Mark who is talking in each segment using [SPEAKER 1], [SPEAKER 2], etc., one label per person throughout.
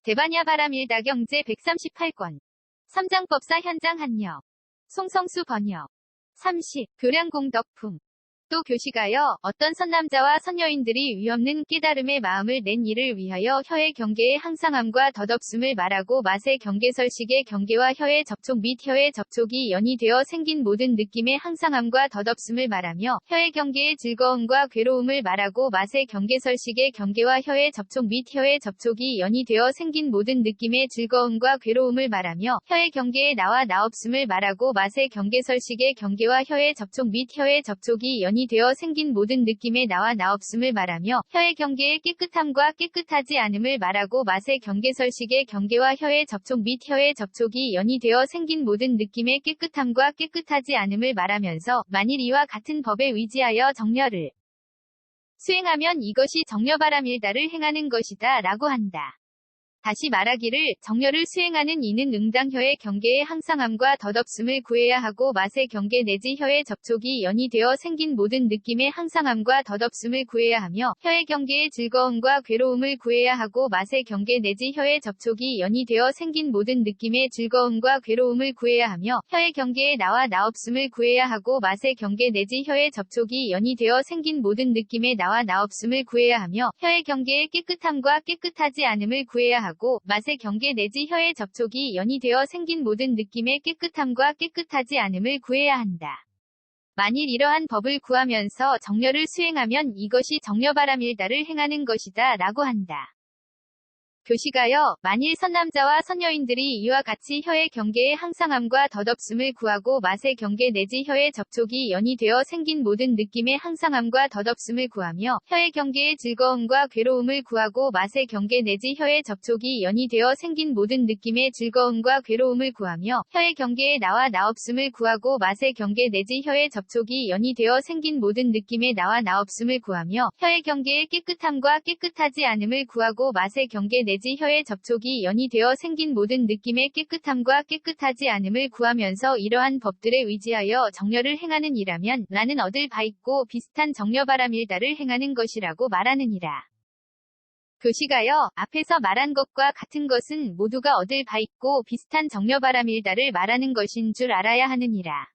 [SPEAKER 1] 대반야 바람일다 경제 138권. 삼장법사 현장 한여. 송성수 번역. 30. 교량공덕품. 또 교시가여 어떤 선남자와 선여인들이 위없는 깨달음의 마음을 낸 이를 위하여 혀의 경계의 항상함과 덧없음을 말하고 맛의 경계설식의 경계와 혀의 접촉 및 혀의 접촉이 연이 되어 생긴 모든 느낌의 항상함과 덧없음을 말하며 혀의 경계의 즐거움과 괴로움을 말하고 맛의 경계설식의 경계와 혀의 접촉 및 혀의 접촉이 연이 되어 생긴 모든 느낌의 즐거움과 괴로움을 말하며 혀의 경계의 나와 나없음을 말하고 맛의 경계설식의 경계와 혀의 접촉 및 혀의 접촉이 연이 되어 생긴 모든 느낌의 나와 나없음을 말하며 혀의 경계의 깨끗함과 깨끗하지 않음을 말하고 맛의 경계설식의 경계와 혀의 접촉 및 혀의 접촉이 연이 되어 생긴 모든 느낌의 깨끗함과 깨끗하지 않음을 말하면서 만일 이와 같은 법에 의지하여 정려를 수행하면 이것이 정려바람일다를 행하는 것이다 라고 한다. 다시 말하기를 정려를 수행하는 이는 응당 혀의 경계의 항상함과 덧없음을 구해야 하고 맛의 경계 내지 혀의 접촉이 연이 되어 생긴 모든 느낌의 항상함과 덧없음을 구해야 하며 혀의 경계의 즐거움과 괴로움을 구해야 하고 맛의 경계 내지 혀의 접촉이 연이 되어 생긴 모든 느낌의 즐거움과 괴로움을 구해야 하며 혀의 경계의 나와 나없음을 구해야 하고 맛의 경계 내지 혀의 접촉이 연이 되어 생긴 모든 느낌의 나와 나없음을 구해야 하며 혀의 경계의 깨끗함과 깨끗하지 않음을 구해야 하고 맛의 경계 내지 혀의 접촉이 연이 되어 생긴 모든 느낌의 깨끗함과 깨끗하지 않음을 구해야 한다. 만일 이러한 법을 구하면서 정려를 수행하면 이것이 정려바람일다를 행하는 것이다 라고 한다. 교시가여 만일 선남자와 선여인들이 이와 같이 혀의 경계의 항상함과 덧없음을 구하고 맛의 경계 내지 혀의 접촉이 연이 되어 생긴 모든 느낌의 항상함과 덧없음을 구하며 혀의 경계의 즐거움과 괴로움을 구하고 맛의 경계 내지 혀의 접촉이 연이 되어 생긴 모든 느낌의 즐거움과 괴로움을 구하며 혀의 경계의 나와 나없음을 구하고 맛의 경계 내지 혀의 접촉이 연이 되어 생긴 모든 느낌의 나와 나없음을 구하며 혀의 경계의 깨끗함과 깨끗하지 않음을 구하고 맛의 경계 내지 혀의 접촉이 연이 되어 생긴 모든 느낌의 깨끗함과 깨끗하지 않음을 구하면서 이러한 법들에 의지하여 정려를 행하는 이라면 나는 얻을 바 있고 비슷한 정려바람일다를 행하는 것이라고 말하느니라. 교시가여 앞에서 말한 것과 같은 것은 모두가 얻을 바 있고 비슷한 정려바람일다를 말하는 것인 줄 알아야 하느니라.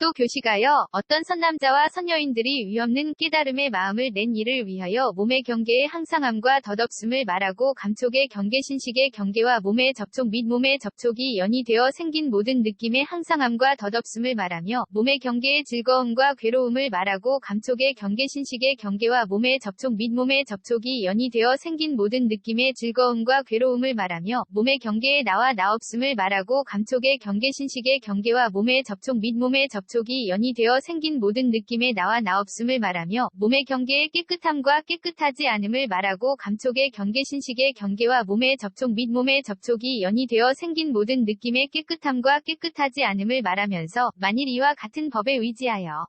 [SPEAKER 1] 또 교시가여 어떤 선남자와 선여인들이 위없는 깨달음의 마음을 낸 이를 위하여 몸의 경계의 항상함과 덧없음을 말하고 감촉의 경계신식의 경계와 몸의 접촉 및 몸의 접촉이 연이 되어 생긴 모든 느낌의 항상함과 덧없음을 말하며 몸의 경계의 즐거움과 괴로움을 말하고 감촉의 경계신식의 경계와 몸의 접촉 및 몸의 접촉이 연이 되어 생긴 모든 느낌의 즐거움과 괴로움을 말하며 몸의 경계의 나와 나없음을 말하고 감촉의 경계신식의 경계와 몸의 접촉 및 몸의 접촉이 연이 되어 생긴 모든 느낌의 나와 나없음을 말하며 몸의 경계의 깨끗함과 깨끗하지 않음을 말하고 감촉의 경계신식의 경계와 몸의 접촉 및 몸의 접촉이 연이 되어 생긴 모든 느낌의 깨끗함과 깨끗하지 않음을 말하면서 만일 이와 같은 법에 의지하여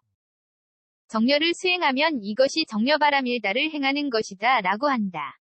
[SPEAKER 1] 정려를 수행하면 이것이 정려바람일다를 행하는 것이다 라고 한다.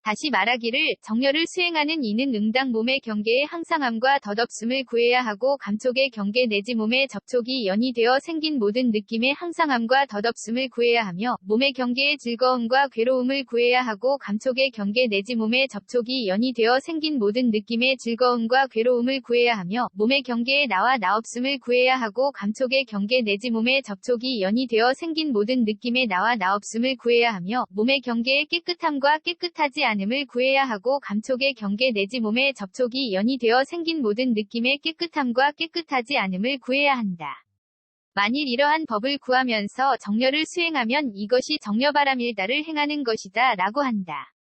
[SPEAKER 1] 다시 말하기를 정려를 수행하는 이는 응당 몸의 경계의 항상함과 덧없음을 구해야 하고 감촉의 경계 내지 몸의 접촉이 연이 되어 생긴 모든 느낌의 항상함과 덧없음을 구해야 하며 몸의 경계의 즐거움과 괴로움을 구해야 하고 감촉의 경계 내지 몸의 접촉이 연이 되어 생긴 모든 느낌의 즐거움과 괴로움을 구해야 하며 몸의 경계의 나와 나없음을 구해야 하고 감촉의 경계 내지 몸의 접촉이 연이 되어 생긴 모든 느낌의 나와 나없음을 구해야 하며 몸의 경계의 깨끗함과 깨끗하지 않음을 구해야 하고 감촉의 경계 내지 몸의 접촉이 연이 되어 생긴 모든 느낌의 깨끗함과 깨끗하지 않음을 구해야 한다. 만일 이러한 법을 구하면서 정려를 수행하면 이것이 정려바람일다를 행하는 것이다 라고 한다.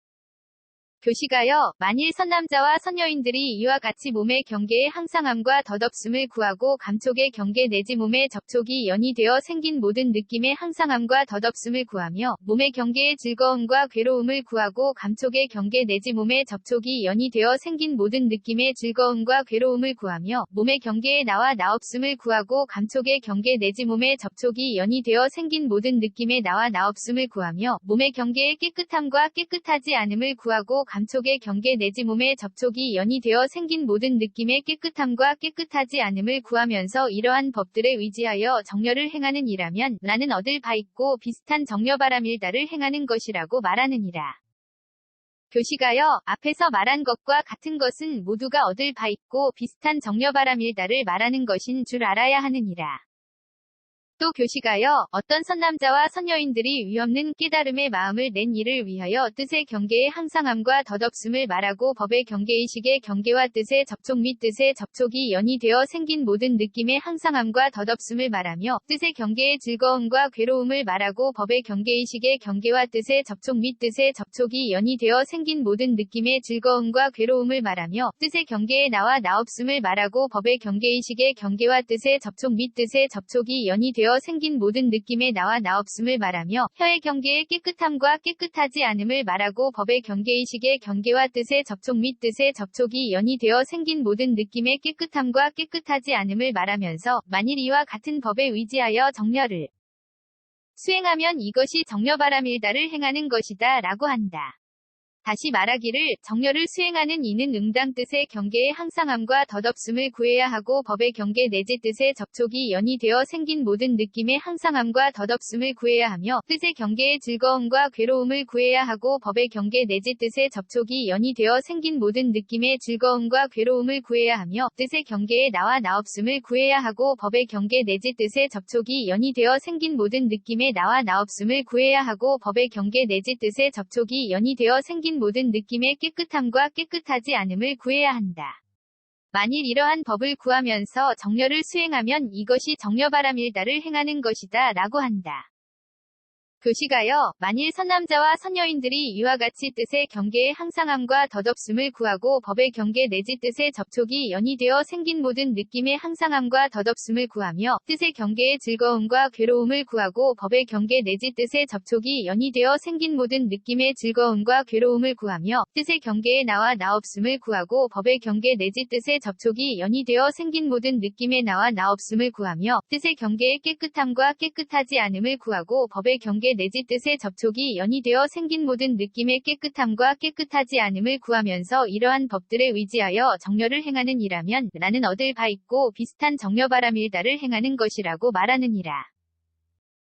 [SPEAKER 1] 교시가여 만일 선남자와 선여인들이 이와 같이 몸의 경계의 항상함과 덧없음을 구하고 감촉의 경계 내지 몸의 접촉이 연이 되어 생긴 모든 느낌의 항상함과 덧없음을 구하며 몸의 경계의 즐거움과 괴로움을 구하고 감촉의 경계 내지 몸의 접촉이 연이 되어 생긴 모든 느낌의 즐거움과 괴로움을 구하며 몸의 경계의 나와 나없음을 구하고 감촉의 경계 내지 몸의 접촉이 연이 되어 생긴 모든 느낌의 나와 나없음을 구하며 몸의 경계의 깨끗함과 깨끗하지 않음을 구하고 감촉의 경계 내지 몸의 접촉이 연이 되어 생긴 모든 느낌의 깨끗함과 깨끗하지 않음을 구하면서 이러한 법들에 의지하여 정려를 행하는 이라면 나는 얻을 바 있고 비슷한 정려바람일다를 행하는 것이라고 말하느니라. 교시가여, 앞에서 말한 것과 같은 것은 모두가 얻을 바 있고 비슷한 정려바람일다를 말하는 것인 줄 알아야 하느니라. 또 교시가여, 어떤 선남자와 선여인들이 위없는 깨달음의 마음을 낸 이를 위하여 뜻의 경계의 항상함과 덧없음을 말하고 법의 경계의식의 경계와 뜻의 접촉 및 뜻의 접촉이 연이되어 생긴 모든 느낌의 항상함과 덧없음을 말하며 뜻의 경계의 즐거움과 괴로움을 말하고 법의 경계의식의 경계와 뜻의 접촉 및 뜻의 접촉이 연이되어 생긴 모든 느낌의 즐거움과 괴로움을 말하며 뜻의 경계의 나와 나없음을 말하고 법의 경계의식의 경계와 뜻의 접촉 및 뜻의 접촉이 연이되어 생긴 모든 느낌의 나와 나없음을 말하며 혀의 경계의 깨끗함과 깨끗하지 않음을 말하고 법의 경계의식의 경계와 뜻의 접촉 및 뜻의 접촉이 연이되어 생긴 모든 느낌의 깨끗함과 깨끗하지 않음을 말하면서 만일 이와 같은 법에 의지하여 정려를 수행하면 이것이 정려바람일다를 행하는 것이다 라고 한다. 다시 말하기를 정려를 수행하는 이는 응당 뜻의 경계의 항상함과 덧없음을 구해야 하고 법의 경계 내지 뜻의 접촉이 연이되어 생긴 모든 느낌의 항상함과 덧없음을 구해야 하며 뜻의 경계의 즐거움과 괴로움을 구해야 하고 법의 경계 내지 뜻의 접촉이 연이되어 생긴 모든 느낌의 즐거움과 괴로움을 구해야 하며 뜻의 경계의 나와 나없음을 구해야 하고 법의 경계 내지 뜻의 접촉이 연이되어 생긴 모든 느낌의 나와 나없음을 구해야 하고 법의 경계 내지 뜻의 접촉이 연이되어 생긴 모든 느낌의 깨끗함과 깨끗하지 않음을 구해야 한다. 만일 이러한 법을 구하면서 정려를 수행하면 이것이 정려바람일다를 행하는 것이다 라고 한다. 교시가여, 만일 선남자와 선여인들이 이와 같이 뜻의 경계의 항상함과 덧없음을 구하고 법의 경계 내지 뜻의 접촉이 연이되어 생긴 모든 느낌의 항상함과 덧없음을 구하며 뜻의 경계의 즐거움과 괴로움을 구하고 법의 경계 내지 뜻의 접촉이 연이되어 생긴 모든 느낌의 즐거움과 괴로움을 구하며 뜻의 경계의 나와 나없음을 구하고 법의 경계 내지 뜻의 접촉이 연이되어 생긴 모든 느낌의 나와 나없음을 구하며 뜻의 경계의 깨끗함과 깨끗하지 않음을 구하고 법의 경계 내지 뜻의 접촉이 연이되어 생긴 모든 느낌의 깨끗함과 깨끗하지 않음을 구하면서 이러한 법들에 의지하여 정려를 행하는 이라면 나는 얻을 바 있고 비슷한 정려바람일다를 행하는 것이라고 말하느니라.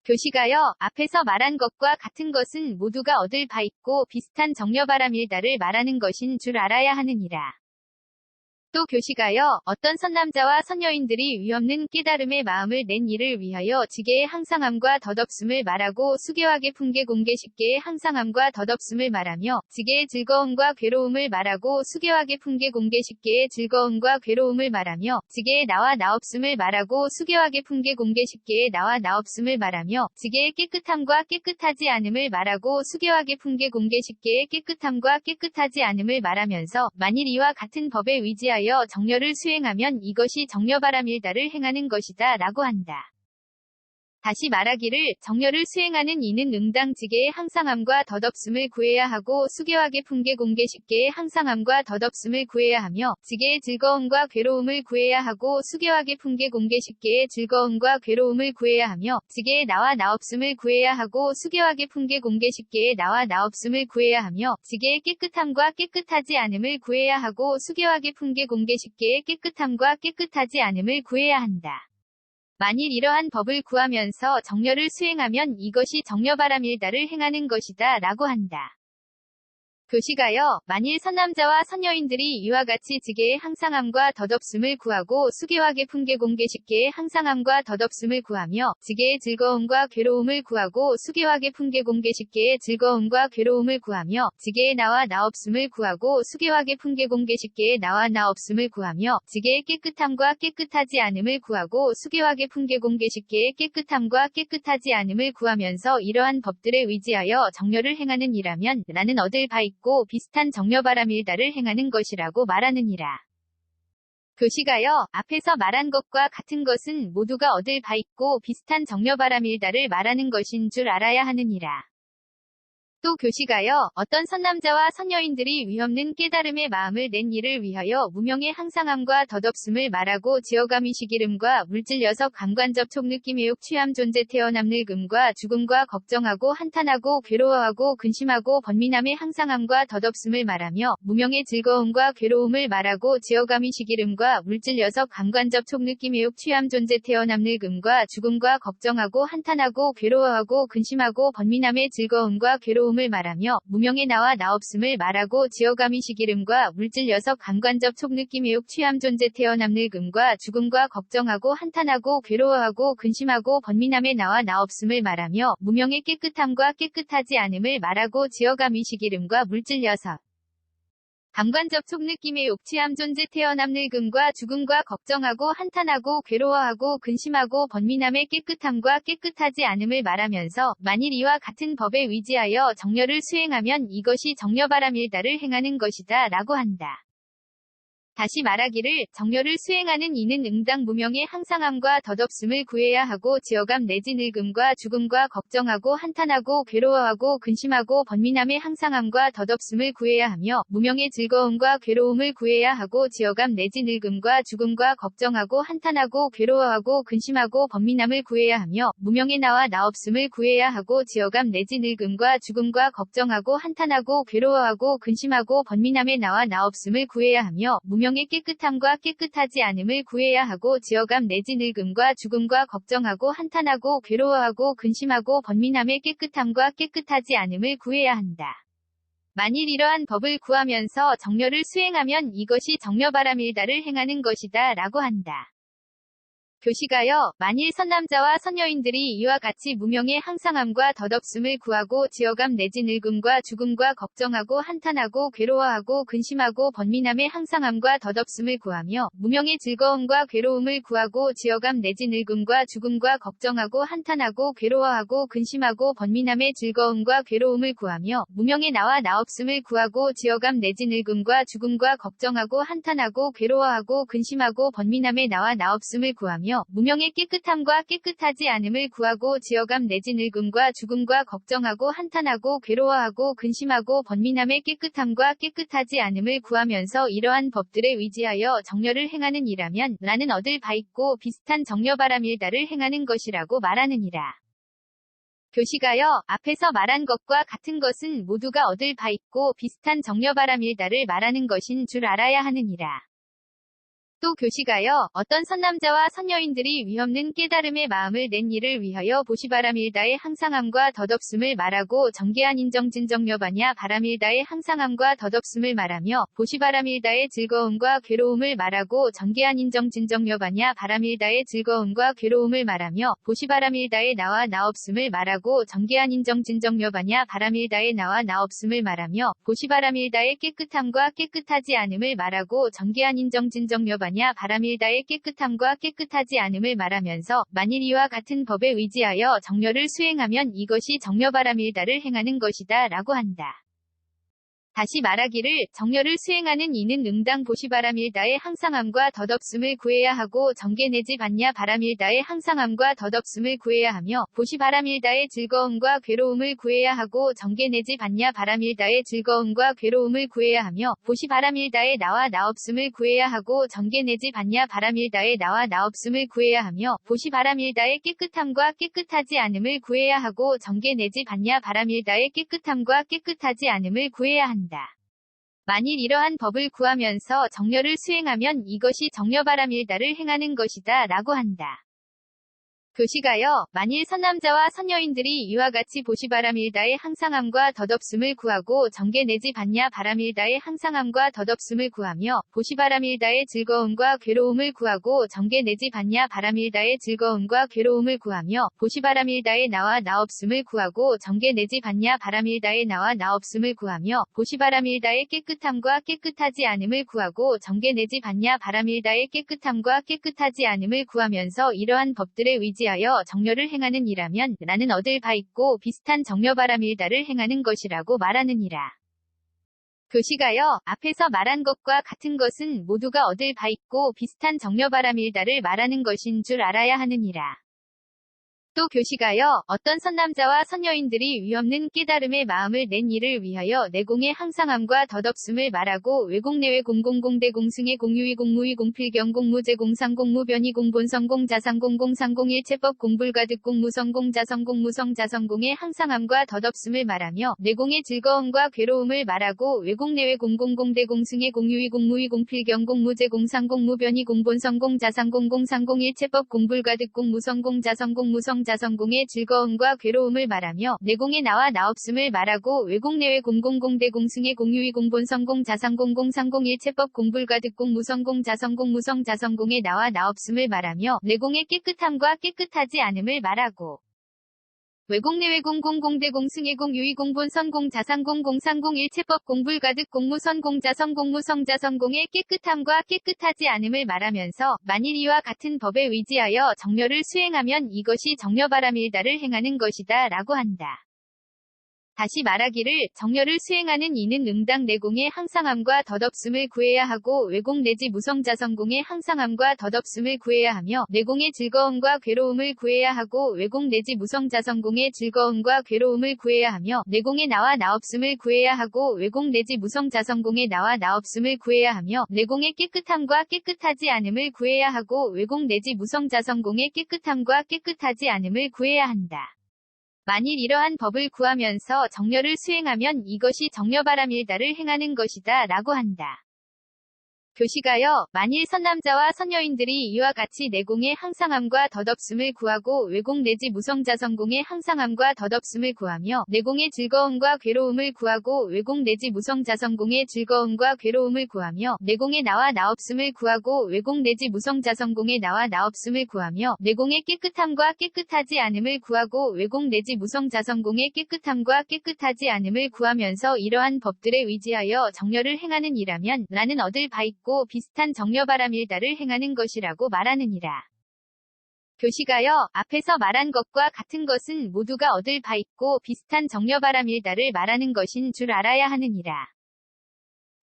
[SPEAKER 1] 교시가여, 앞에서 말한 것과 같은 것은 모두가 얻을 바 있고 비슷한 정려바람일다를 말하는 것인 줄 알아야 하느니라. 또 교시가여, 어떤 선남자와 선여인들이 위없는 깨달음의 마음을 낸 이를 위하여 지게의 항상함과 덧없음을 말하고 수계화계 풍계 공계 십계의 항상함과 덧없음을 말하며 지게의 즐거움과 괴로움을 말하고 수계화계 풍계 공계 십계의 즐거움과 괴로움을 말하며 지게의 나와 나없음을 말하고 수계화계 풍계 공계 십계의 나와 나없음을 말하며 지게의 깨끗함과 깨끗하지 않음을 말하고 수계화계 풍계 공계 십계의 깨끗함과 깨끗하지 않음을 말하면서 만일 이와 같은 법에 의지하여 정려를 수행하면 이것이 정려바람일다를 행하는 것이다 라고 한다. 다시 말하기를 정려를 수행하는 이는 응당 지게의 항상함과 덧없음을 구해야 하고 수계화계 풍계 공계 십계의 항상함과 덧없음을 구해야 하며 지게의 즐거움과 괴로움을 구해야 하고 수계화계 풍계 공계 십계의 즐거움과 괴로움을 구해야 하며 지게의 나와 나없음을 구해야 하고 수계화계 풍계 공계 십계의 나와 나없음을 구해야 하며 지게의 깨끗함과 깨끗하지 않음을 구해야 하고 수계화계 풍계 공계 십계의 깨끗함과 깨끗하지 않음을 구해야 한다. 만일 이러한 법을 구하면서 정려를 수행하면 이것이 정려바람일다를 행하는 것이다 라고 한다. 교시가여, 만일 선남자와 선여인들이 이와 같이 지게의 항상함과 덧없음을 구하고 수계화계 풍계 공계 십계의 항상함과 덧없음을 구하며 지게의 즐거움과 괴로움을 구하고 수계화계 풍계 공계 십계의 즐거움과 괴로움을 구하며 지게의 나와 나없음을 구하고 수계화계 풍계 공계 십계의 나와 나없음을 구하며 지게의 깨끗함과 깨끗하지 않음을 구하고 수계화계 풍계 공계 십계의 깨끗함과 깨끗하지 않음을 구하면서 이러한 법들에 의지하여 정려를 행하는 이라면 나는 얻을 바 있고 비슷한 정려바람일다를 행하는 것이라고 말하느니라. 교시가여, 앞에서 말한 것과 같은 것은 모두가 얻을 바 있고 비슷한 정려바람일다를 말하는 것인 줄 알아야 하느니라. 또 교시가여, 어떤 선남자와 선여인들이 위없는 깨달음의 마음을 낸 이를 위하여 무명의 항상함과 덧없음을 말하고 지어감이 시기름과 물질 여석 감관접촉 느낌의욕 취함 존재 태어남 늙음과 죽음과 걱정하고 한탄하고 괴로워하고 근심하고 번민함의 항상함과 덧없음을 말하며 무명의 즐거움과 괴로움을 말하고 지어감이 시기름과 물질 여석 감관접촉 느낌의욕 취함 존재 태어남 늙음과 죽음과 걱정하고 한탄하고 괴로워하고 근심하고 번민함의 즐거움과 괴로움을 괴로움을 말하며 무명의 나와 나없음을 말하고 지어감이 시기름과 물질 여석 강관접촉 느낌 애욕 취함 존재 태어남 늙음과 죽음과 걱정하고 한탄하고 괴로워하고 근심하고 번민함의 나와 나없음을 말하며 무명의 깨끗함과 깨끗하지 않음을 말하고 지어감이 시기름과 물질 여석 감관접촉 느낌의 욕취함 존재 태어남 늙음과 죽음과 걱정하고 한탄하고 괴로워하고 근심하고 번민함의 깨끗함과 깨끗하지 않음을 말하면서 만일 이와 같은 법에 위지하여 정려를 수행하면 이것이 정려바람일다를 행하는 것이다 라고 한다. 다시 말하기를 정려를 수행하는 이는 응당 무명의 항상함과 덧없음을 구해야 하고 지어감 내지 늙음과 죽음과 걱정하고 한탄하고 괴로워하고 근심하고 번민함의 항상함과 덧없음을 구해야 하며 무명의 즐거움과 괴로움을 구해야 하고 지어감 내지 늙음과 죽음과 걱정하고 한탄하고 괴로워하고 근심하고 번민함을 구해야 하며 무명의 나와 나없음을 구해야 하고 지어감 내지 늙음과 죽음과 걱정하고 한탄하고 괴로워하고 근심하고 번민함의 나와 나없음을 구해야 하며 무명의 깨끗함과 깨끗하지 않음을 구해야 하고 지어감 내지 늙음과 죽음과 걱정하고 한탄하고 괴로워하고 근심하고 번민함의 깨끗함과 깨끗하지 않음을 구해야 한다. 만일 이러한 법을 구하면서 정려를 수행하면 이것이 정려바람일다를 행하는 것이다 라고 한다. 교시가여, 만일 선남자와 선여인들이 이와 같이 무명의 항상함과 덧없음을 구하고 지어감 내지 늙음과 죽음과 걱정하고 한탄하고 괴로워하고 근심하고 번민함의 항상함과 덧없음을 구하며 무명의 즐거움과 괴로움을 구하고 지어감 내지 늙음과 죽음과 걱정하고 한탄하고 괴로워하고 근심하고 번민함의 즐거움과 괴로움을 구하며 무명의 나와 나없음을 구하고 지어감 내지 늙음과 죽음과 걱정하고 한탄하고 괴로워하고 근심하고 번민함의 나와 나없음을 구하며 무명의 깨끗함과 깨끗하지 않음을 구하고 지어감 내지 늙음과 죽음과 걱정하고 한탄하고 괴로워하고 근심하고 번민함의 깨끗함과 깨끗하지 않음을 구하면서 이러한 법들에 위지하여 정려를 행하는 이라면 나는 얻을 바 있고 비슷한 정려바람일다를 행하는 것이라고 말하느니라. 교시가여, 앞에서 말한 것과 같은 것은 모두가 얻을 바 있고 비슷한 정려바람일다를 말하는 것인 줄 알아야 하느니라. 또 교시가여, 어떤 선남자와 선여인들이 위없는 깨달음의 마음을 낸 이를 위하여 보시바람일다의 항상함과 덧없음을 말하고 정계한 인정진정여바냐 바람일다의 항상함과 덧없음을 말하며 보시바람일다의 즐거움과 괴로움을 말하고 정계한 인정진정여바냐 바람일다의 즐거움과 괴로움을 말하며 보시바람일다의 나와 나없음을 말하고 정계한 인정진정여바냐 바람일다의 나와 나없음을 말하며 보시바람일다의 깨끗함과 깨끗하지 않음을 말하고 정계한 인정진정여바냐 바람일다의 깨끗함과 깨끗하지 않음을 말하면서 만일 이와 같은 법에 위지하여 정려를 수행하면 이것이 정려바람일다를 행하는 것이다 라고 한다. 다시 말하기를 정려를 수행하는 이는 응당 보시바람일다의 항상함과 덧없음을 구해야 하고 정계 내지 받냐 바람일다의 항상함과 덧없음을 구해야 하며 보시바람일다의 즐거움과 괴로움을 구해야 하고 정계 내지 받냐 바람일다의 즐거움과 괴로움을 구해야 하며 보시바람일다의 나와 나없음을 구해야 하고 정계 내지 받냐 바람일다의 나와 나없음을 구해야 하며 보시바람일다의 깨끗함과 깨끗하지 않음을 구해야 하고 정계 내지 받냐 바람일다의 깨끗함과 깨끗하지 않음을 구해야 한다. 만일 이러한 법을 구하면서 정려를 수행하면 이것이 정려바람일다를 행하는 것이다 라고 한다. 교시가여, 만일 선남자와 선여인들이 이와 같이 보시바람일다의 항상함과 덧없음을 구하고 정계 내지 받냐 바람일다의 항상함과 덧없음을 구하며 보시바람일다의 즐거움과 괴로움을 구하고 정계 내지 받냐 바람일다의 즐거움과 괴로움을 구하며 보시바람일다의 나와 나없음을 구하고 정계 내지 받냐 바람일다의 나와 나없음을 구하며 보시바람일다의 깨끗함과 깨끗하지 않음을 구하고 정계 내지 받냐 바람일다의 깨끗함과 깨끗하지 않음을 구하면서 이러한 법들에 위지 하여 정려를 행하는 이라면 나는 얻을 바 있고 비슷한 정려바람일다를 행하는 것이라고 말하느니라. 교시가여, 앞에서 말한 것과 같은 것은 모두가 얻을 바 있고 비슷한 정려바람일다를 말하는 것인 줄 알아야 하느니라. 또 교시가여, 어떤 선남자와 선여인들이 위없는 깨달음의 마음을 낸 이를 위하여 내공의 항상함과 덧없음을 말하고 외공내외 공공공대 공승의 공유의 공무의 공필경 공무제 공상공무 변이 공본성 공자상공 공상공 일체법 공불가득 공무성공 자성공 무성자성공의 항상함과 덧없음을 말하며 내공의 즐거움과 괴로움을 말하고 외공내외 공공공대 공승의 공유의 공무의 공필경 공무제 공상공무 변이 공본성 공자상공 공상공 일체법 공불가득 공무성공 자성공 무성 자성공의 즐거움과 괴로움을 말하며 내공의 나와 나없음을 말하고 외공내외 공공공대 공승의 공유의 공본성공 자상공 공상공 일체법 공불가득공 무성공 자성공 무성 자성공의 나와 나없음을 말하며 내공의 깨끗함과 깨끗하지 않음을 말하고 외공내외 공공공대 공승의 공유의 공본선공 자상공 공상공 일체법 공불가득 공무선공 자성공 무성 자성공의 깨끗함과 깨끗하지 않음을 말하면서 만일 이와 같은 법에 의지하여 정려를 수행하면 이것이 정려바람일다를 행하는 것이다 라고 한다. 다시 말하기를 정려를 수행하는 이는 응당 내공의 항상함과 덧없음을 구해야 하고 외공 내지 무성자성공의 항상함과 덧없음을 구해야 하며 내공의 즐거움과 괴로움을 구해야 하고 외공 내지 무성자성공의 즐거움과 괴로움을 구해야 하며 내공의 나와 나없음을 구해야 하고 외공 내지 무성자성공의 나와 나없음을 구해야 하며 내공의 깨끗함과 깨끗하지 않음을 구해야 하고 외공 내지 무성자성공의 깨끗함과 깨끗하지 않음을 구해야 한다. 만일 이러한 법을 구하면서 정려를 수행하면 이것이 정려바람일다를 행하는 것이다 라고 한다. 교시가여, 만일 선남자와 선여인들이 이와 같이 내공의 항상함과 덧없음을 구하고 외공 내지 무성자성공의 항상함과 덧없음을 구하며 내공의 즐거움과 괴로움을 구하고 외공 내지 무성자성공의 즐거움과 괴로움을 구하며 내공의 나와 나없음을 구하고 외공 내지 무성자성공의 나와 나없음을 구하며 내공의 깨끗함과 깨끗하지 않음을 구하고 외공 내지 무성자성공의 깨끗함과 깨끗하지 않음을 구하면서 이러한 법들에 의지하여 정려를 행하는 이라면 나는 얻을 바 있고 비슷한 정려바람일다를 행하는 것이라고 말하느니라. 교시가여, 앞에서 말한 것과 같은 것은 모두가 얻을 바 있고 비슷한 정려바람일다를 말하는 것인 줄 알아야 하느니라.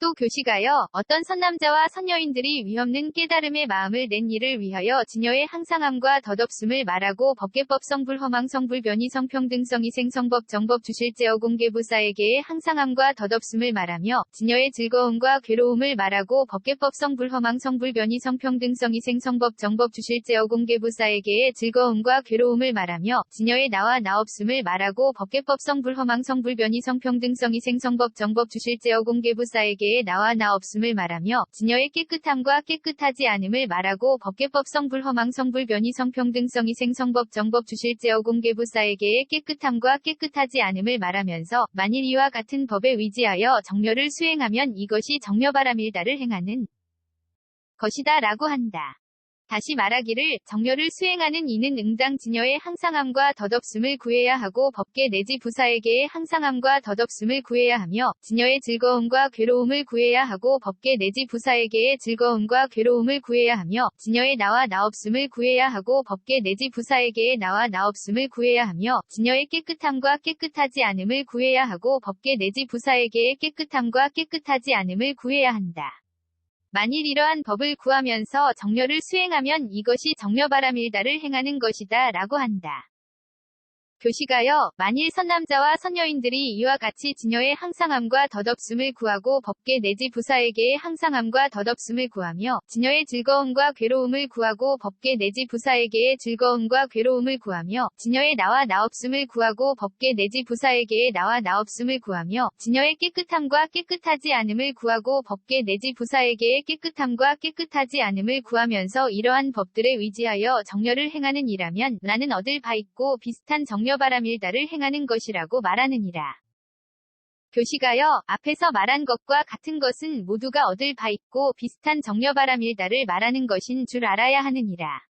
[SPEAKER 1] 또 교시가여, 어떤 선남자와 선여인들이 위없는 깨달음의 마음을 낸 이를 위하여 진여의 항상함과 덧없음을 말하고 법계법 성불 허망 성불 변이 성평등성 이생성법 정법 주실제어 공개부사에게의 항상함과 덧없음을 말하며 진여의 즐거움과 괴로움을 말하고 법계법 성불 허망 성불 변이 성평등성 이생성법 정법 주실제어 공개부사에게의 즐거움과 괴로움을 말하며 진여의 나와 나없음을 말하고 법계법 성불 허망 성불 변이 성평등성 이생성법 정법 주실제어 공개부사에게 나와 나없음을 말하며 진여의 깨끗함과 깨끗하지 않음을 말하고 법계법 성불 허망 성불 변이 성평등성 이생성법 정법 주실제어 공개부사에게의 깨끗함과 깨끗하지 않음을 말하면서 만일 이와 같은 법에 의지하여 정려를 수행하면 이것이 정려바람일다를 행하는 것이다 라고 한다. 다시 말하기를 정려를 수행하는 이는 응당 진여의 항상함과 덧없음을 구해야 하고 법계 내지 부사에게의 항상함과 덧없음을 구해야 하며 진여의 즐거움과 괴로움을 구해야 하고 법계 내지 부사에게의 즐거움과 괴로움을 구해야 하며 진여의 나와 나없음을 구해야 하고 법계 내지 부사에게의 나와 나없음을 구해야 하며 진여의 깨끗함과 깨끗하지 않음을 구해야 하고 법계 내지 부사에게의 깨끗함과 깨끗하지 않음을 구해야 한다. 만일 이러한 법을 구하면서 정려를 수행하면 이것이 정려바람일다를 행하는 것이다 라고 한다. 교시가여, 만일 선남자와 선여인들이 이와 같이 진여의 항상함과 덧없음을 구하고 법계 내지 부사에게의 항상함과 덧없음을 구하며 진여의 즐거움과 괴로움을 구하고 법계 내지 부사에게의 즐거움과 괴로움을 구하며 진여의 나와 나없음을 구하고 법계 내지 부사에게의 나와 나없음을 구하며 진여의 깨끗함과 깨끗하지 않음을 구하고 법계 내지 부사에게의 깨끗함과 깨끗하지 않음을 구하면서 이러한 법들에 의지하여 정려를 행하는 이라면 나는 얻을 바 있고 비슷한 정려바람일다를 행하는 것이라고 말하느니라. 교시가여, 앞에서 말한 것과 같은 것은 모두가 얻을 바 있고 비슷한 정려바람일다를 말하는 것인 줄 알아야 하느니라.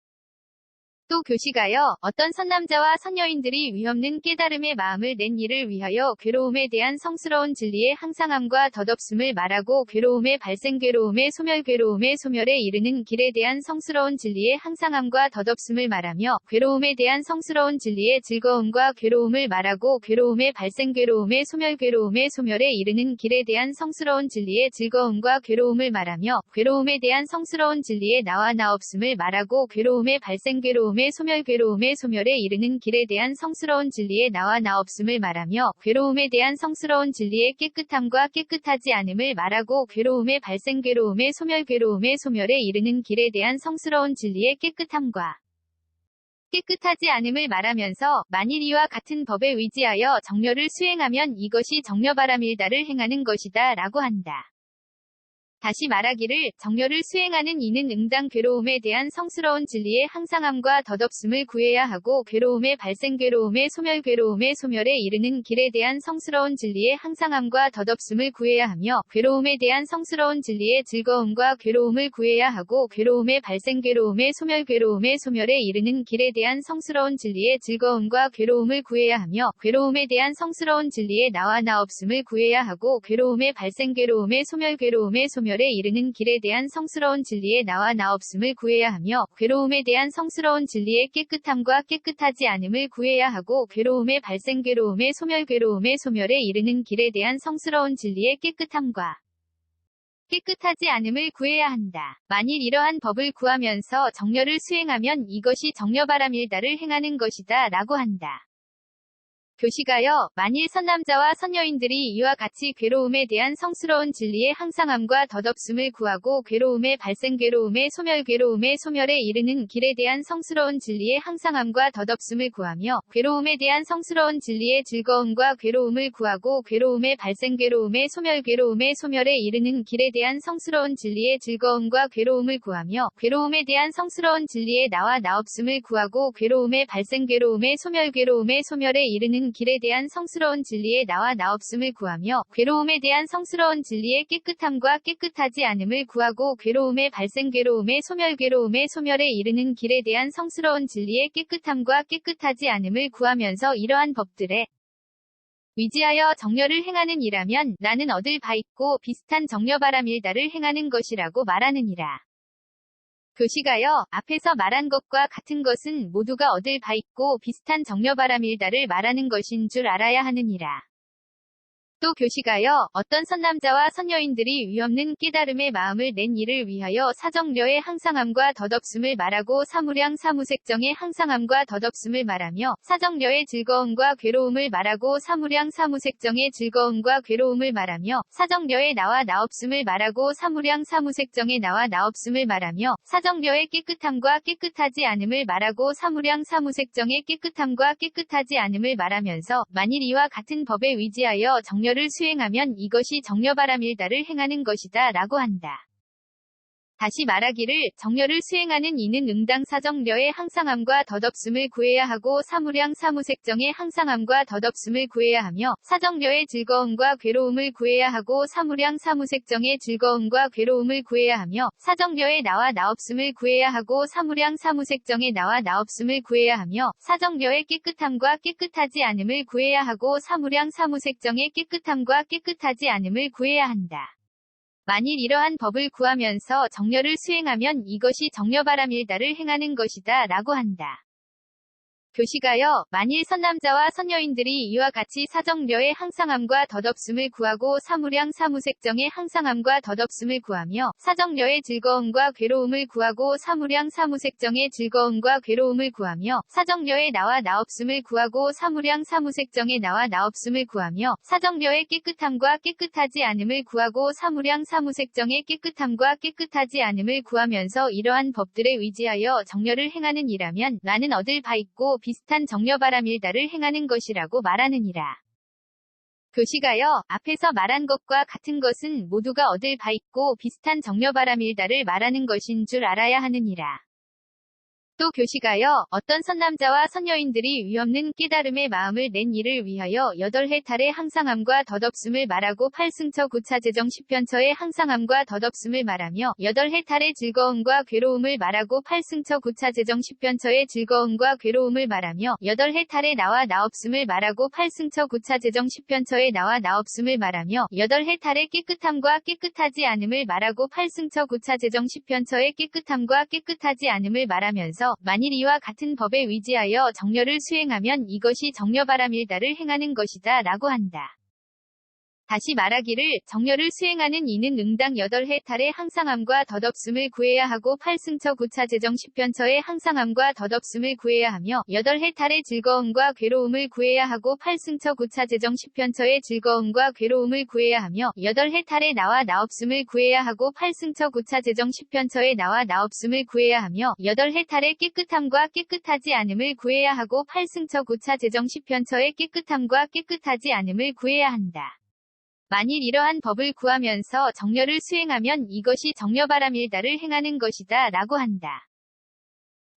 [SPEAKER 1] 또 교시가여, 어떤 선남자와 선여인들이 위없는 깨달음의 마음을 낸 이를 위하여 괴로움에 대한 성스러운 진리의 항상함과 덧없음을 말하고 괴로움의 발생 괴로움의 소멸 괴로움의 소멸에 이르는 길에 대한 성스러운 진리의 항상함과 덧없음을 말하며 괴로움에 대한 성스러운 진리의 즐거움과 괴로움을 말하고 괴로움의 발생 괴로움의 소멸 괴로움의 소멸에 이르는 길에 대한 성스러운 진리의 즐거움과 괴로움을 말하며 괴로움에 대한 성스러운 진리의 나와 나없음을 말하고 괴로움의 발생 괴로움의 소멸 괴로움의 소멸에 이르는 길에 대한 성스러운 진리의 나와 나없음을 말하며 괴로움에 대한 성스러운 진리의 깨끗함과 깨끗하지 않음을 말하고 괴로움의 발생 괴로움의 소멸 괴로움의 소멸에 이르는 길에 대한 성스러운 진리의 깨끗함과 깨끗하지 않음을 말하면서 만일 이와 같은 법에 의지하여 정려를 수행하면 이것이 정려바람일다를 행하는 것이다 라고 한다. 다시 말하기를 정렬을 수행하는 이는 응당 괴로움에 대한 성스러운 진리의 항상함과 덧없음을 구해야 하고 괴로움의 발생 괴로움의 소멸 괴로움의 소멸에 이르는 길에 대한 성스러운 진리의 항상함과 덧없음을 구해야 하며 괴로움에 대한 성스러운 진리의 즐거움과 괴로움을 구해야 하고 괴로움의 발생 괴로움의 소멸 괴로움의 소멸에 이르는 길에 대한 성스러운 진리의 즐거움과 괴로움을 구해야 하며 괴로움에 대한 성스러운 진리의 나와 나 없음을 구해야 하고 괴로움의 발생 괴로움의 소멸 괴로움의 소멸에 이르는 길에 대한 성스러운 진리의 나와 나 없음을 구해야 하며 괴로움에 대한 성스러운 진리의 깨끗함과 깨끗하지 않음을 구해야 하고 괴로움의 발생 괴로움의 소멸 괴로움의 소멸에 이르는 길에 대한 성스러운 진리의 깨끗함과 깨끗하지 않음을 구해야 한다. 만일 이러한 법을 구하면서 정렬을 수행하면 이것이 정려바람일다를 행하는 것이다 라고 한다. 교시가여, 만일 선남자와 선여인들이 이와 같이 괴로움에 대한 성스러운 진리의 항상함과 덧없음을 구하고 괴로움의 발생 괴로움의 소멸 괴로움의 소멸에 이르는 길에 대한 성스러운 진리의 항상함과 덧없음을 구하며 괴로움에 대한 성스러운 진리의 즐거움과 괴로움을 구하고 괴로움의 발생 괴로움의 소멸 괴로움의 소멸에 이르는 길에 대한 성스러운 진리의 즐거움과 괴로움을 구하며 괴로움에 대한 성스러운 진리의 나와 나 없음을 구하고 괴로움의 발생 괴로움의 소멸 괴로움의 소멸에 이르는 길에 대한 성스러운 진리의 나와 나 없음을 구하며 괴로움에 대한 성스러운 진리의 깨끗함과 깨끗하지 않음을 구하고 괴로움의 발생 괴로움의 소멸 괴로움의 소멸에 이르는 길에 대한 성스러운 진리의 깨끗함과 깨끗하지 않음을 구하면서 이러한 법들에 위지하여 정렬을 행하는 이라면 나는 얻을 바 있고 비슷한 정려바람일다를 행하는 것이라고 말하느니라. 교시가여, 앞에서 말한 것과 같은 것은 모두가 얻을 바 있고 비슷한 정려바람일다를 말하는 것인 줄 알아야 하느니라. 또 교시가여, 어떤 선남자와 선여인들이 위없는 깨달음의 마음을 낸 이를 위하여 사정려의 항상함과 덧없음을 말하고 사무량 사무색정의 항상함과 덧없음을 말하며 사정려의 즐거움과 괴로움을 말하고 사무량 사무색정의 즐거움과 괴로움을 말하며 사정려의 나와 나 없음을 말하고 사무량 사무색정의 나와 나 없음을 말하며 사정려의 깨끗함과 깨끗하지 않음을 말하고 사무량 사무색정의 깨끗함과 깨끗하지 않음을 말하면서 만일 이와 같은 법에 위지하여 정렬을 수행하면 이것이 정려바람일다를 행하는 것이다 라고 한다. 다시 말하기를 정렬을 수행하는 이는 응당 사정려의 항상함과 덧없음을 구해야 하고 사무량 사무색정의 항상함과 덧없음을 구해야 하며 사정려의 즐거움과 괴로움을 구해야 하고 사무량 사무색정의 즐거움과 괴로움을 구해야 하며 사정려의 나와 나 없음을 구해야 하고 사무량 사무색정의 나와 나 없음을 구해야 하며 사정려의 깨끗함과 깨끗하지 않음을 구해야 하고 사무량 사무색정의 깨끗함과 깨끗하지 않음을 구해야 한다. 만일 이러한 법을 구하면서 정렬을 수행하면 이것이 정려바람일다를 행하는 것이다 라고 한다. 교시가여, 만일 선남자와 선여인들이 이와 같이 사정려의 항상함과 덧없음을 구하고 사무량 사무색정의 항상함과 덧없음을 구하며 사정려의 즐거움과 괴로움을 구하고 사무량 사무색정의 즐거움과 괴로움을 구하며 사정려의 나와 나 없음을 구하고 사무량 사무색정의 나와 나 없음을 구하며 사정려의 깨끗함과 깨끗하지 않음을 구하고 사무량 사무색정의 깨끗함과 깨끗하지 않음을 구하면서 이러한 법들에 위지하여 정렬을 행하는 이라면 나는 얻을 바 있고 비슷한 정려바람일다를 행하는 것이라고 말하느니라. 교시가여, 앞에서 말한 것과 같은 것은 모두가 얻을 바 있고 비슷한 정려바람일다를 말하는 것인 줄 알아야 하느니라. 또 교시가여, 어떤 선남자와 선여인들이 위없는 깨달음의 마음을 낸 이를 위하여 8해 항상함과 덧없음을 말하고 8승처 9차 제정 10편처의 항상함과 덧없음을 말하며 8해 즐거움과 괴로움을 말하고 8승처 9차 제정 10편처의 즐거움과 괴로움을 말하며 8해 나와 나 없음을 말하고 8승처 9차 제정 10편처의 나와 나 없음을 말하며 8해 깨끗함과 깨끗하지 않음을 말하고 8승처 9차 제정 10편처의 깨끗함과 깨끗하지 않음을 말하면서 만일 이와 같은 법에 위지하여 정렬을 수행하면 이것이 정려바람일다를 행하는 것이다 라고 한다. 다시 말하기를 정렬을 수행하는 이는 응당 8해 항상함과 덧없음을 구해야 하고 8승처 9차 제정 10편처의 항상함과 덧없음을 구해야 하며 8해 즐거움과 괴로움을 구해야 하고 8승처 9차 제정 10편처의 즐거움과 괴로움을 구해야 하며 8해 나와 나 없음을 구해야 하고 8승처 9차 제정 10편처의 나와 나 없음을 구해야 하며 8해 깨끗함과 깨끗하지 않음을 구해야 하고 8승처 9차 제정 10편처의 깨끗함과 깨끗하지 않음을 구해야 한다. 만일 이러한 법을 구하면서 정렬을 수행하면 이것이 정려바람일다를 행하는 것이다 라고 한다.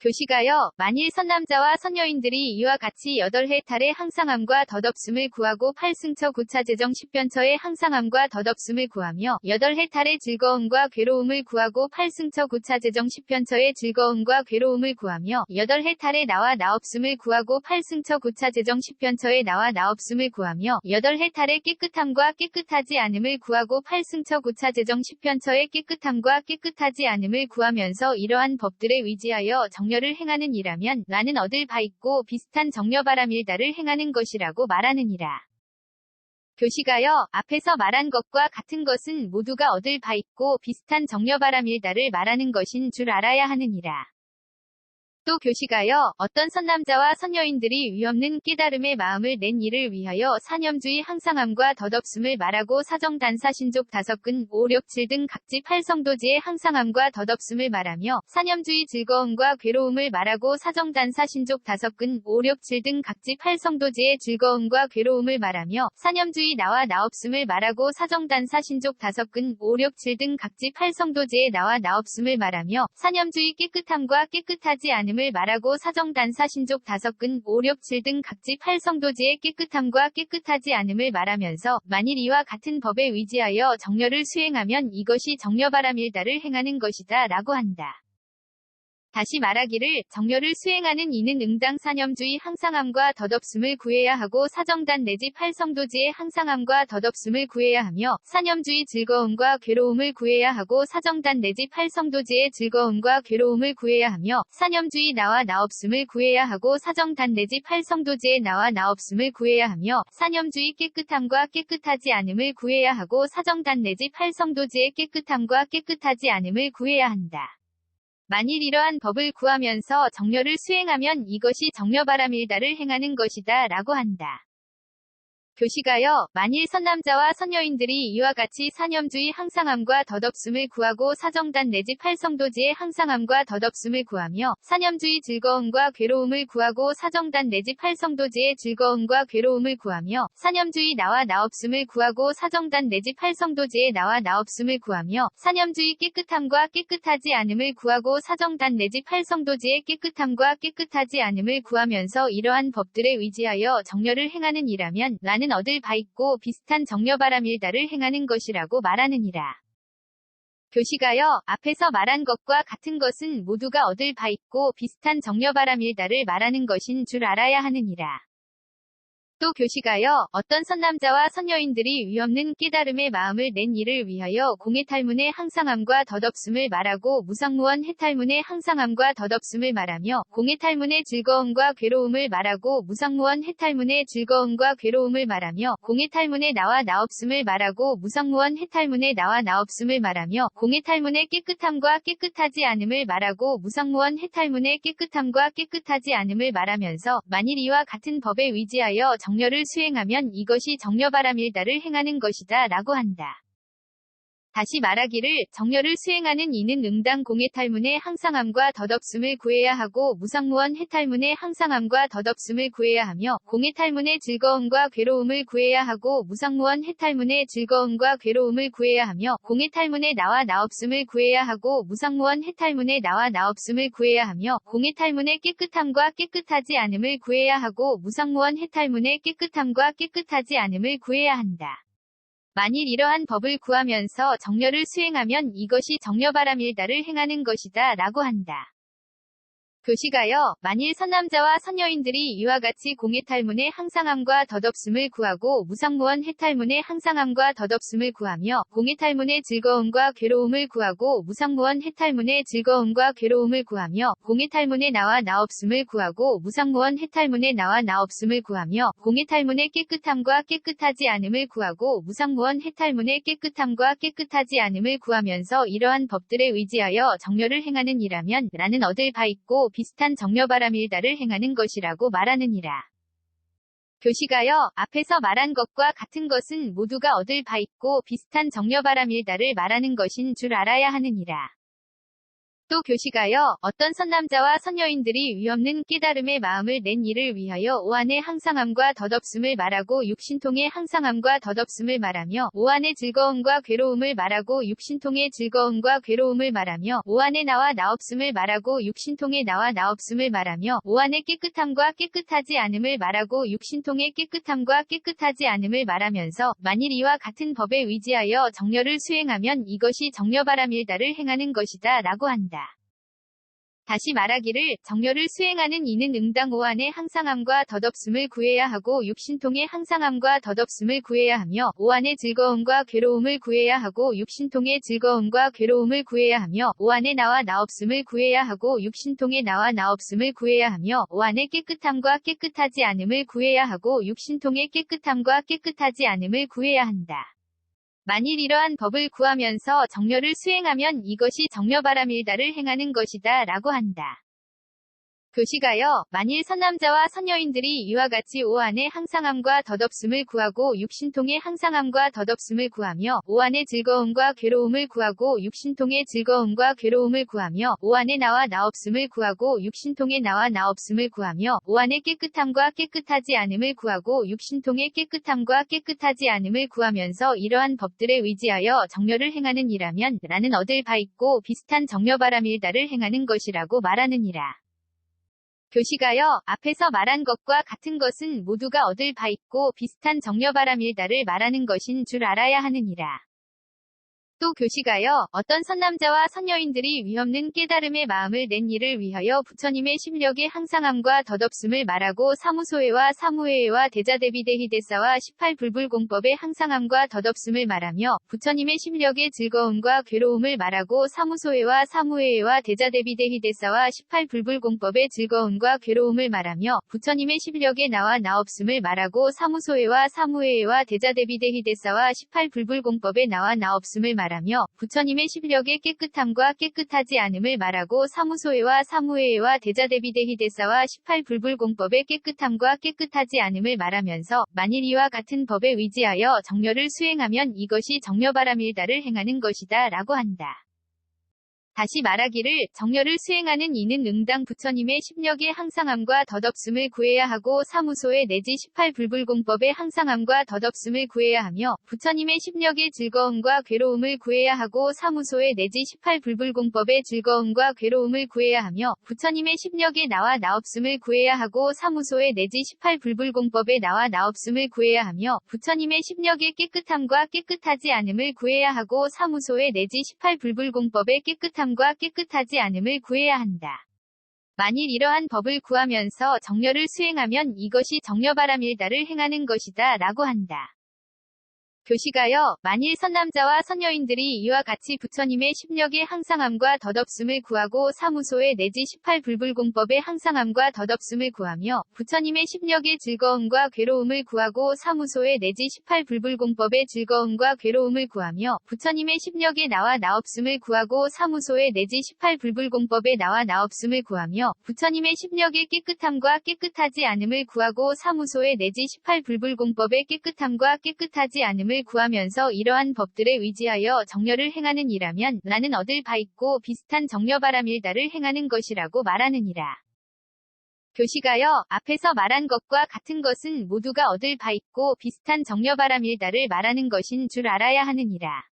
[SPEAKER 1] 교시가요, 만일 선남자와 선여인들이 이와 같이 8해 탈의 항상함과 덧없음을 구하고 8승처 9차 재정 10변처의 항상함과 덧없음을 구하며 8해 탈의 즐거움과 괴로움을 구하고 8승처 9차 재정 10변처의 즐거움과 괴로움을 구하며 8해 탈의 나와 나없음을 구하고 8승처 9차 재정 10변처의 나와 나없음을 구하며 8해 탈의 깨끗함과 깨끗하지 않음을 구하고 8승처 9차 재정 10변처의 깨끗함과 깨끗하지 않음을 구하면서 이러한 법들에 의지하여 정려를 행하는 이라면 나는 얻을 바 있고 비슷한 정려바람일다를 행하는 것이라고 말하느니라. 교시가요, 앞에서 말한 것과 같은 것은 모두가 얻을 바 있고 비슷한 정려바람일다를 말하는 것인 줄 알아야 하느니라. 또 교시가요, 어떤 선남자와 선여인들이 위없는 깨달음의 마음을 낸 이를 위하여 사념주의 항상함과 덧없음을 말하고 사정단사 신족 5근 5, 6, 7 등 각지 8성도지의 항상함과 덧없음을 말하며 사념주의 즐거움과 괴로움을 말하고 사정단사 신족 5근 5, 6, 7 등 각지 8성도지의 즐거움과 괴로움을 말하며 사념주의 나와 나없음을 말하고 사정단사 신족 5근 5, 6, 7 등 각지 8성도지의 나와 나없음을 말하며 사념주의 깨끗함과 깨끗하지 않음을 말하고 사정단사 신족 5근 5, 6, 7 등 각지 8성도지의 깨끗함과 깨끗하지 않음을 말하면서 만일 이와 같은 법에 의지하여 정려를 수행하면 이것이 정려바람일다를 행하는 것이다 라고 한다. 다시 말하기를 정려를 수행하는 이는 응당 사념주의 항상함과 덧없음을 구해야 하고 사정단 내지 8성도지의 항상함과 덧없음을 구해야 하며 사념주의 즐거움과 괴로움을 구해야 하고 사정단 내지 8성도지의 즐거움과 괴로움을 구해야 하며 사념주의 나와 나없음을 구해야 하고 사정단 내지 8성도지의 나와 나없음을 구해야 하며 사념주의 깨끗함과 깨끗하지 않음을 구해야 하고 사정단 내지 8성도지의 깨끗함과 깨끗하지 않음을 구해야 한다. 만일 이러한 법을 구하면서 정려를 수행하면 이것이 정려바람일다를 행하는 것이다 라고 한다. 교시가요, 만일 선남자와 선여인들이 이와 같이 사념주의 항상함과 덧없음을 구하고 사정단 내지 8성도지의 항상함과 덧없음을 구하며 사념주의 즐거움과 괴로움을 구하고 사정단 내지 8성도지의 즐거움과 괴로움을 구하며 사념주의 나와 나없음을 구하고 사정단 내지 8성도지의 나와 나없음을 구하며 사념주의 깨끗함과 깨끗하지 않음을 구하고 사정단 내지 8성도지의 깨끗함과 깨끗하지 않음을 구하면서 이러한 법들에 의지하여 정려를 행하는 이라면 나는 얻을 바 있고 비슷한 정려바람일다를 행하는 것이라고 말하느니라. 교시가요, 앞에서 말한 것과 같은 것은 모두가 얻을 바 있고 비슷한 정려바람일다를 말하는 것인 줄 알아야 하느니라. 또 교시가요, 어떤 선남자와 선여인들이 위없는 깨달음의 마음을 낸 이를 위하여 공해탈문의 항상함과 덧없음을 말하고 무상무원 해탈문의 항상함과 덧없음을 말하며 공해탈문의 즐거움과 괴로움을 말하고 무상무원 해탈문의 즐거움과 괴로움을 말하며 공해탈문의 나와 나없음을 말하고 무상무원 해탈문의 나와 나없음을 말하며 공해탈문의 깨끗함과 깨끗하지 않음을 말하고 무상무원 해탈문의 깨끗함과 깨끗하지 않음을 말하면서 만일 이와 같은 법에 의지하여 정려를 수행하면 이것이 정려바람일다를 행하는 것이다 라고 한다. 다시 말하기를 정려를 수행하는 이는 응당 공해탈문의 항상함과 덧없음을 구해야 하고 무상무원 해탈문의 항상함과 덧없음을 구해야 하며 공해탈문의 즐거움과 괴로움을 구해야 하고 무상무원 해탈문의 즐거움과 괴로움을 구해야 하며 공해탈문의 나와 나없음을 구해야 하고 무상무원 해탈문의 나와 나없음을 구해야 하며 공해탈문의 깨끗함과 깨끗하지 않음을 구해야 하고 무상무원 해탈문의 깨끗함과 깨끗하지 않음을 구해야 한다. 만일 이러한 법을 구하면서 정려를 수행하면 이것이 정려바람일다를 행하는 것이다 라고 한다. 교시가요, 만일 선남자와 선여인들이 이와 같이 공해탈문의 항상함과 덧없음을 구하고 무상무원 해탈문의 항상함과 덧없음을 구하며 공해탈문의 즐거움과 괴로움을 구하고 무상무원 해탈문의 즐거움과 괴로움을 구하며 공해탈문의 나와 나없음을 구하고 무상무원 해탈문의 나와 나없음을 구하며 공해탈문의 깨끗함과 깨끗하지 않음을 구하고 무상무원 해탈문의 깨끗함과 깨끗하지 않음을 구하면서 이러한 법들에 의지하여 정려를 행하는 이라면 나는 얻을 바 있고 비슷한 정려바람일다를 행하는 것이라고 말하느니라. 교시가요, 앞에서 말한 것과 같은 것은 모두가 얻을 바 있고 비슷한 정려바람일다를 말하는 것인 줄 알아야 하느니라. 또 교시가여 어떤 선남자와 선여인들이 위없는 깨달음의 마음을 낸 이를 위하여 오한의 항상함과 덧없음을 말하고 육신통의 항상함과 덧없음을 말하며 오한의 즐거움과 괴로움을 말하고 육신통의 즐거움과 괴로움을 말하며 오한의 나와 나없음을 말하고 육신통의 나와 나없음을 말하며 오한의 깨끗함과 깨끗하지 않음을 말하고 육신통의 깨끗함과 깨끗하지 않음을 말하면서 만일 이와 같은 법에 의지하여 정려를 수행하면 이것이 정려바라밀다를 행하는 것이다 라고 한다. 다시 말하기를 정려를 수행하는 이는 응당 오한의 항상함과 덧없음을 구해야 하고 육신통의 항상함과 덧없음을 구해야 하며 오한의 즐거움과 괴로움을 구해야 하고 육신통의 즐거움과 괴로움을 구해야 하며 오한의 나와 나없음을 구해야 하고 육신통의 나와 나없음을 구해야 하며 오한의 깨끗함과 깨끗하지 않음을 구해야 하고 육신통의 깨끗함과 깨끗하지 않음을 구해야 한다. 만일 이러한 법을 구하면서 정려를 수행하면 이것이 정려바라밀다를 행하는 것이다 라고 한다. 교시가여 만일 선남자와 선여인들이 이와 같이 오한의 항상함과 덧없음을 구하고 육신통의 항상함과 덧없음을 구하며 오한의 즐거움과 괴로움을 구하고 육신통의 즐거움과 괴로움을 구하며 오한의 나와 나없음을 구하고 육신통의 나와 나없음을 구하며 오한의 깨끗함과 깨끗하지 않음을 구하고 육신통의 깨끗함과 깨끗하지 않음을 구하면서 이러한 법들에 의지하여 정려를 행하는 이라면 나는 얻을 바 있고 비슷한 정려바라밀다를 행하는 것이라고 말하느니라. 교시가여 앞에서 말한 것과 같은 것은 모두가 얻을 바 있고 비슷한 정려바라밀다를 말하는 것인 줄 알아야 하느니라. 또 교시가여 어떤 선남자와 선여인들이 위없는 깨달음의 마음을 낸 이를 위하여 부처님의 심력의 항상함과 덧없음을 말하고 사무소회와 사무회와 대자대비대희대사와 18불불공법의 항상함과 덧없음을 말하며 부처님의 심력의 즐거움과 괴로움을 말하고 사무소회와 사무회와 대자대비대희대사와 18불불공법의 즐거움과 괴로움을 말하며 부처님의 심력의 나와 나없음을 말하고 사무소회와 사무회와 대자대비대희대사와 18불불공법의 나와 나없음을 말하며 부처님의 심력의 깨끗함과 깨끗하지 않음을 말하고 사무소회와 사무회와 대자대비대희대사와 18불불공법의 깨끗함과 깨끗하지 않음을 말하면서 만일 이와 같은 법에 의지하여 정려를 수행하면 이것이 정려바라밀다를 행하는 것이다 라고 한다. 다시 말하기를 정려를 수행하는 이는 응당 부처님의 심력의 항상함과 덧없음을 구해야 하고 사무소회 내지 18불불공법의 항상함과 덧없음을 구해야 하며 부처님의 심력의 즐거움과 괴로움을 구해야 하고 사무소회 내지 18불불공법의 즐거움과 괴로움을 구해야 하며 부처님의 심력의 나와 나없음을 구해야 하고 사무소회 내지 18불불공법의 나와 나없음을 구해야 하며 부처님의 심력의 깨끗함과 깨끗하지 않음을 구해야 하고 사무소회 내지 18불불공법의 깨끗함과 깨끗하지 않음을 구해야 한다. 만일 이러한 법을 구하면서 정려를 수행하면 이것이 정려바라밀다를 행하는 것이다 라고 한다. 교시가여 만일 선남자와 선여인들이 이와 같이 부처님의 심력의 항상함과 덧없음을 구하고 사무소회 내지 18불불공법의 항상함과 덧없음을 구하며 부처님의 심력의 즐거움과 괴로움을 구하고 사무소회 내지 18불불공법의 즐거움과 괴로움을 구하며 부처님의 심력의 나와 나없음을 구하고 사무소회 내지 18불불공법의 나와 나없음을 구하며 부처님의 심력의 깨끗함과 깨끗하지 않음을 구하고 사무소회 내지 18불불공법의 깨끗함과 깨끗하지 않음을 구하면서 이러한 법들에 의지하여 정려를 행하는 이라면 나는 얻을 바 있고 비슷한 정려바라밀다를 행하는 것이라고 말하느니라. 교시가여 앞에서 말한 것과 같은 것은 모두가 얻을 바 있고 비슷한 정려바라밀다를 말하는 것인 줄 알아야 하느니라.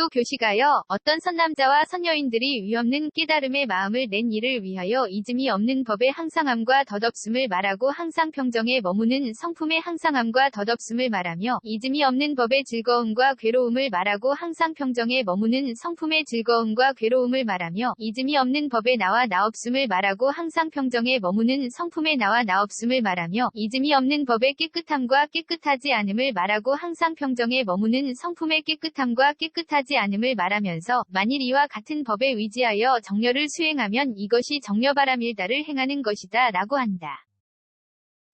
[SPEAKER 1] 또 교시가여 어떤 선남자와 선여인들이 위없는 깨달음의 마음을 낸 이를 위하여 이즘이 없는 법의 항상함과 덧없음을 말하고 항상 평정에 머무는 성품의 항상함과 덧없음을 말하며 이즘이 없는 법의 즐거움과 괴로움을 말하고 항상 평정에 머무는 성품의 즐거움과 괴로움을 말하며 이즘이 없는 법의 나와 나없음을 말하고 항상 평정에 머무는 성품의 나와 나없음을 말하며 이즘이 없는 법의 깨끗함과 깨끗하지 않음을 말하고 항상 평정에 머무는 성품의 깨끗함과 깨끗하지 않음을 말하면서 만일 이와 같은 법에 의지하여 정려를 수행하면 이것이 정려바라밀다를 행하는 것이다 라고 한다.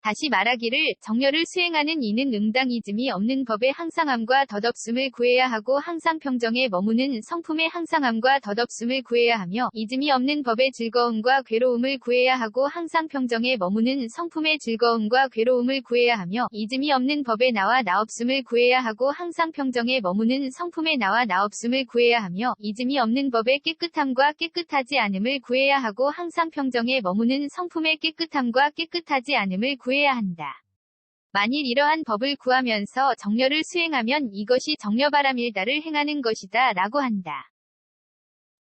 [SPEAKER 1] 다시 말하기를 정렬을 수행하는 이는 응당이즘이 없는 법의 항상함과 덧없음을 구해야 하고 항상 평정에 머무는 성품의 항상함과 덧없음을 구해야 하며 이즘이 없는 법의 즐거움과 괴로움을 구해야 하고 항상 평정에 머무는 성품의 즐거움과 괴로움을 구해야 하며 이즘이 없는 법의 나와 나없음을 구해야 하고 항상 평정에 머무는 성품의 나와 나없음을 구해야 하며 이즘이 없는 법의 깨끗함과 깨끗하지 않음을 구해야 하고 항상 평정에 머무는 성품의 깨끗함과 깨끗하지 않음을 구해야 한다. 만일 이러한 법을 구하면서 정렬을 수행하면 이것이 정려바람일다를 행하는 것이다 라고 한다.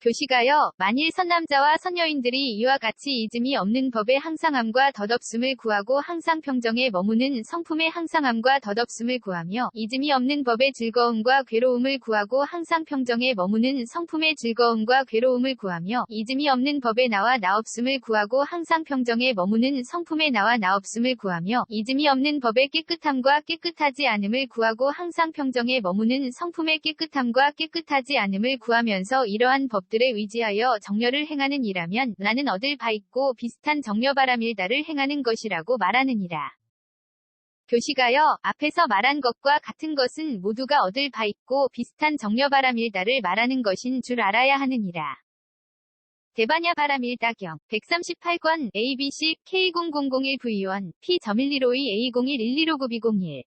[SPEAKER 1] 교시가여, 만일 선남자와 선여인들이 이와 같이 이즘이 없는 법의 항상함과 덧없음을 구하고 항상 평정에 머무는 성품의 항상함과 덧없음을 구하며 이즘이 없는 법의 즐거움과 괴로움을 구하고 항상 평정에 머무는 성품의 즐거움과 괴로움을 구하며 이즘이 없는 법의 나와 나없음을 구하고 항상 평정에 머무는 성품의 나와 나없음을 구하며 이즘이 없는 법의 깨끗함과 깨끗하지 않음을 구하고 항상 평정에 머무는 성품의 깨끗함과 깨끗하지 않음을 구하면서 이러한 법들에 의지하여 정렬을 행하는 이라면 나는 얻을 바 있고 비슷한 정려바람일다를 행하는 것이라고 말하느니라. 교시가여, 앞에서 말한 것과 같은 것은 모두가 얻을 바 있고 비슷한 정려바람일다를 말하는 것인 줄 알아야 하느니라. 대반야 바람일다경 138권 ABC K0001V1 P.1252A011259B01